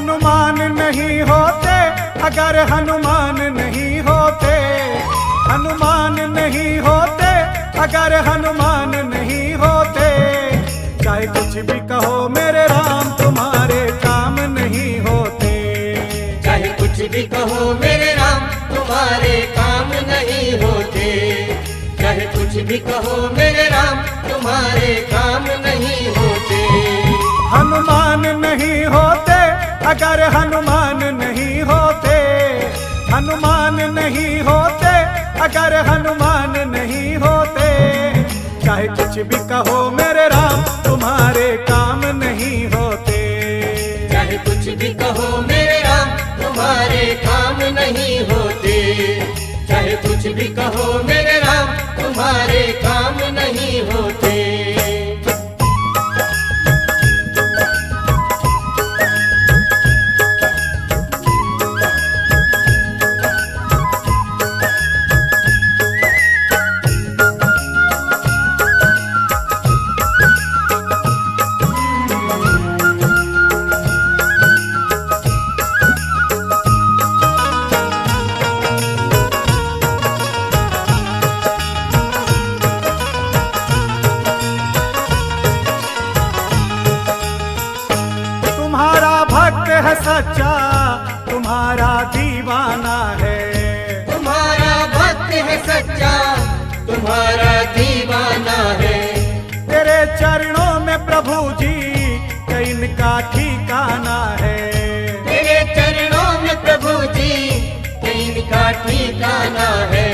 हनुमान नहीं होते अगर हनुमान नहीं होते, हनुमान नहीं होते अगर हनुमान नहीं होते। चाहे कुछ भी कहो मेरे राम तुम्हारे काम नहीं होते, चाहे कुछ भी कहो मेरे राम तुम्हारे काम नहीं होते, चाहे कुछ भी कहो मेरे राम तुम्हारे काम नहीं होते। हनुमान नहीं होते अगर हनुमान नहीं होते, हनुमान नहीं होते अगर हनुमान नहीं होते। चाहे कुछ भी कहो मेरे राम तुम्हारे काम नहीं होते, चाहे कुछ भी कहो मेरे राम तुम्हारे काम नहीं होते, चाहे कुछ भी कहो मेरे राम तुम्हारे काम नहीं होते। है सच्चा तुम्हारा दीवाना है, तुम्हारा भक्त है सच्चा तुम्हारा दीवाना है। तेरे चरणों में प्रभु जी इनका ठिकाना है, तेरे चरणों में प्रभु जी इनका ठिकाना है।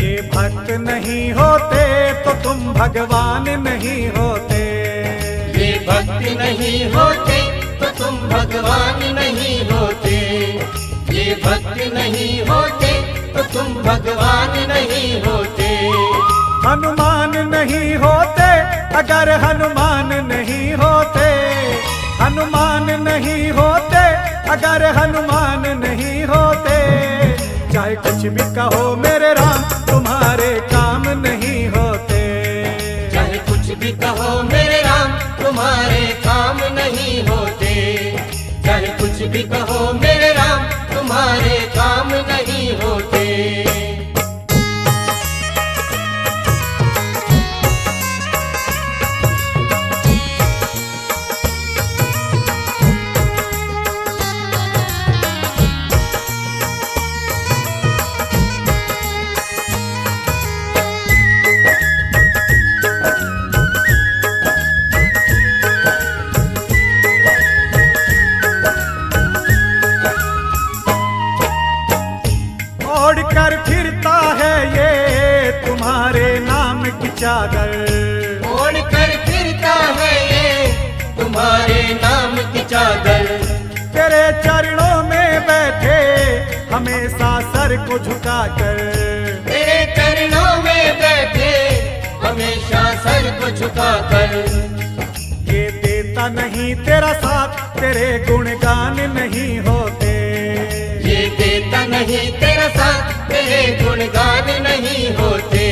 ये भक्त नहीं होते तो तुम भगवान नहीं होते, ये भक्त नहीं होते तो तुम भगवान नहीं होते, ये भक्त नहीं होते तो तुम भगवान नहीं होते। हनुमान नहीं होते अगर हनुमान नहीं होते, हनुमान नहीं होते अगर हनुमान नहीं होते। चाहे कुछ भी कहो मेरे राम तुम्हारे काम नहीं होते, चाहे कुछ भी कहो मेरे राम तुम्हारे काम नहीं होते, चाहे कुछ भी कहो मेरे राम तुम्हारे काम नहीं होते। कर फिरता है ये तुम्हारे नाम की चादर, ओढ़ कर फिरता है ये तुम्हारे नाम की चादर। तेरे चरणों में बैठे हमेशा सर को झुकाकर, तेरे चरणों में बैठे हमेशा सर को झुकाकर। ये देता नहीं तेरा साथ तेरे गुणगान नहीं होते, ये देता नहीं तेरा साथ तेरे गुणगान नहीं होते,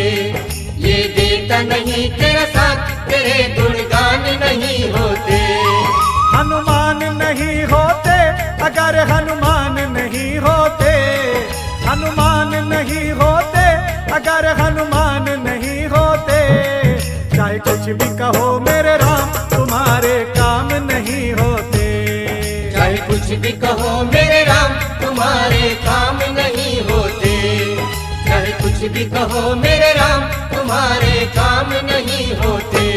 ये देता नहीं तेरा साथ तेरे गुणगान नहीं होते। हनुमान नहीं होते अगर हनुमान नहीं होते, हनुमान नहीं होते अगर हनुमान नहीं होते। चाहे कुछ भी कहो मेरे राम तुम्हारे काम नहीं होते, चाहे कुछ भी कहो मेरे राम तुम्हारे काम नहीं होते, चाहे कुछ भी कहो मेरे राम तुम्हारे काम नहीं होते।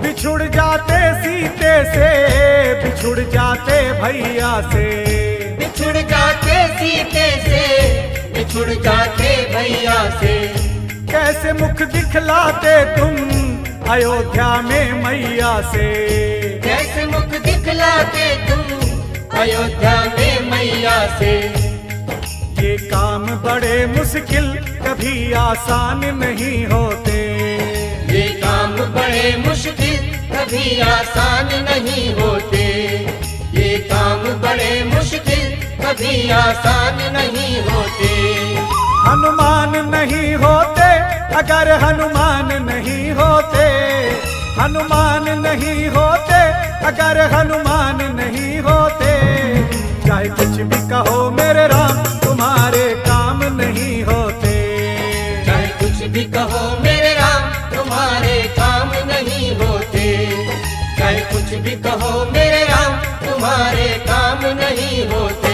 बिछुड़ जाते सीते से, बिछुड़ जाते भैया से, बिछुड़ जाते सीते से, बिछुड़ जाते भैया से। कैसे मुख दिखलाते तुम अयोध्या में मैया से। कैसे मुख दिखलाते तुम अयोध्या में मैया से। ये काम बड़े मुश्किल कभी आसान नहीं होते। ये काम बड़े मुश्किल कभी आसान नहीं होते। ये काम बड़े मुश्किल कभी आसान नहीं होते। हनुमान नहीं होते अगर हनुमान नहीं होते। हनुमान नहीं होते अगर हनुमान नहीं होते। चाहे कुछ भी कहो मेरे राम तुम्हारे काम नहीं होते। चाहे कुछ भी कहो मेरे राम तुम्हारे काम नहीं होते। चाहे कुछ भी कहो मेरे राम तुम्हारे काम नहीं होते।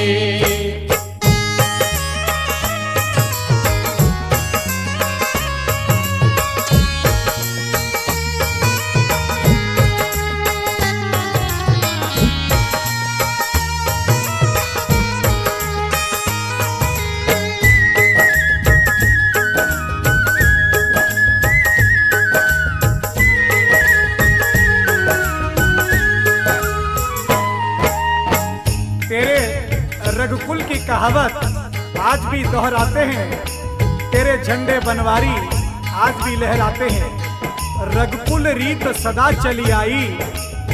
रघुकुल की कहावत आज भी दोहराते हैं। तेरे झंडे बनवारी आज भी लहराते हैं। रघुकुल रीत सदा चली आई,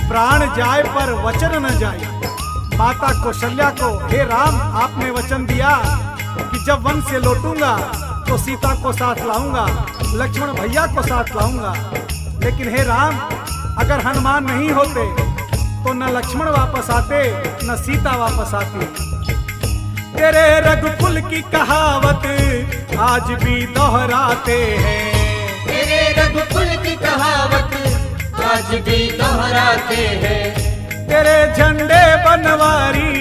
प्राण जाए पर वचन न जाए। माता कौशल्या को हे राम आपने वचन दिया कि जब वन से लौटूंगा तो सीता को साथ लाऊंगा, लक्ष्मण भैया को साथ लाऊंगा। लेकिन हे राम अगर हनुमान नहीं होते तो न लक्ष्मण वापस आते न सीता वापस आती। तेरे रघुकुल की कहावत आज भी दोहराते हैं। तेरे रघुकुल की कहावत आज भी दोहराते हैं। तेरे झंडे बनवारी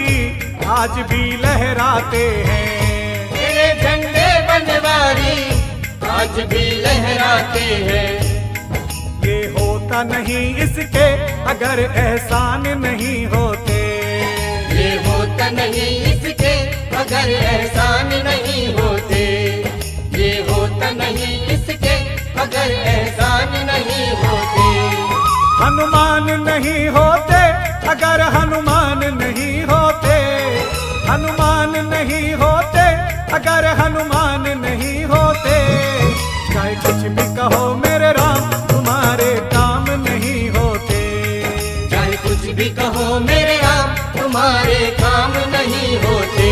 आज भी लहराते हैं। तेरे झंडे बनवारी आज भी लहराते हैं। ये होता नहीं इसके अगर एहसान नहीं होते। ये होता नहीं इसके अगर एहसान नहीं होते। ये होता नहीं इसके अगर एहसान नहीं होते। हनुमान नहीं होते अगर हनुमान नहीं होते। हनुमान नहीं होते अगर हनुमान नहीं होते। चाहे कुछ भी कहो मेरे राम तुम्हारे काम नहीं होते। चाहे कुछ भी कहो मेरे राम तुम्हारे काम नहीं होते।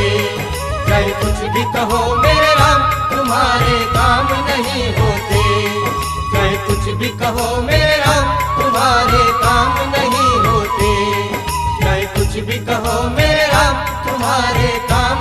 चाहे कुछ भी कहो मेरे राम तुम्हारे काम नहीं होते। चाहे कुछ भी कहो मेरे राम तुम्हारे काम नहीं होते। चाहे कुछ भी कहो मेरे राम तुम्हारे काम